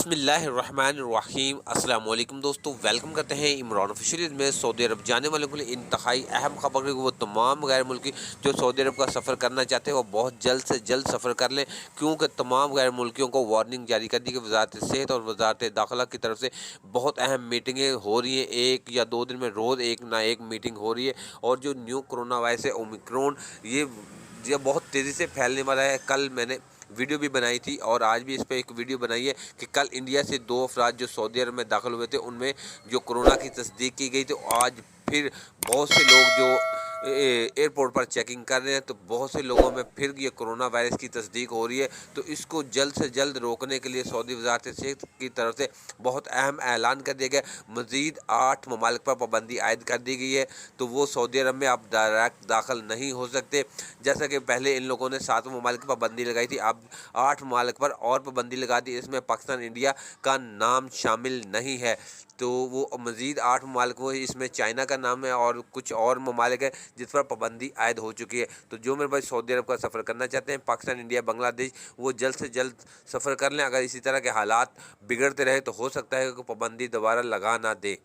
बिस्मिल्लाहिर्रहमानिर्रहीम। अस्सलाम वालेकुम दोस्तों, वेलकम करते हैं इमरान ऑफिशियल में। सऊदी अरब जाने वालों के लिए इंतहाई अहम खबर है कि वो तमाम गैर मुल्की जो सऊदी अरब का सफ़र करना चाहते हैं वो बहुत जल्द से जल्द सफ़र कर लें, क्योंकि तमाम गैर मुल्कियों को वार्निंग जारी कर दी कि वजारत सेहत और वजारत दाखिला की तरफ से बहुत अहम मीटिंगें हो रही हैं। 1 या 2 दिन में रोज़ एक ना एक मीटिंग हो रही है। और जो न्यू कोरोना वायरस है ओमिक्रॉन, ये बहुत तेज़ी से फैलने वाला है। कल मैंने वीडियो भी बनाई थी और आज भी इस पर एक वीडियो बनाई है कि कल इंडिया से 2 अफराद जो सऊदी अरब में दाखिल हुए थे उनमें जो कोरोना की तस्दीक की गई, तो आज फिर बहुत से लोग जो एयरपोर्ट पर चेकिंग कर रहे हैं, तो बहुत से लोगों में फिर ये कोरोना वायरस की तस्दीक हो रही है। तो इसको जल्द से जल्द रोकने के लिए सऊदी वजारत सेहत की तरफ से बहुत अहम ऐलान कर दिया गया। मज़ीद 8 ममालिक पर पाबंदी आयद कर दी गई है, तो वो सऊदी अरब में अब डायरेक्ट दाखिल नहीं हो सकते। जैसा कि पहले इन लोगों ने 7 ममालिक पर पाबंदी लगाई थी, अब 8 ममालिक पर और पाबंदी लगा दी। इसमें पाकिस्तान, इंडिया का नाम शामिल नहीं है। तो वो मज़ीद 8 ममालिक, वो इसमें चाइना का नाम है और कुछ और ममालिक है जिस पर पाबंदी आयद हो चुकी है। तो जो मेरे भाई सऊदी अरब का सफ़र करना चाहते हैं, पाकिस्तान, इंडिया, बांग्लादेश, वो जल्द से जल्द सफ़र कर लें। अगर इसी तरह के हालात बिगड़ते रहे तो हो सकता है कि पाबंदी दोबारा लगा ना दे।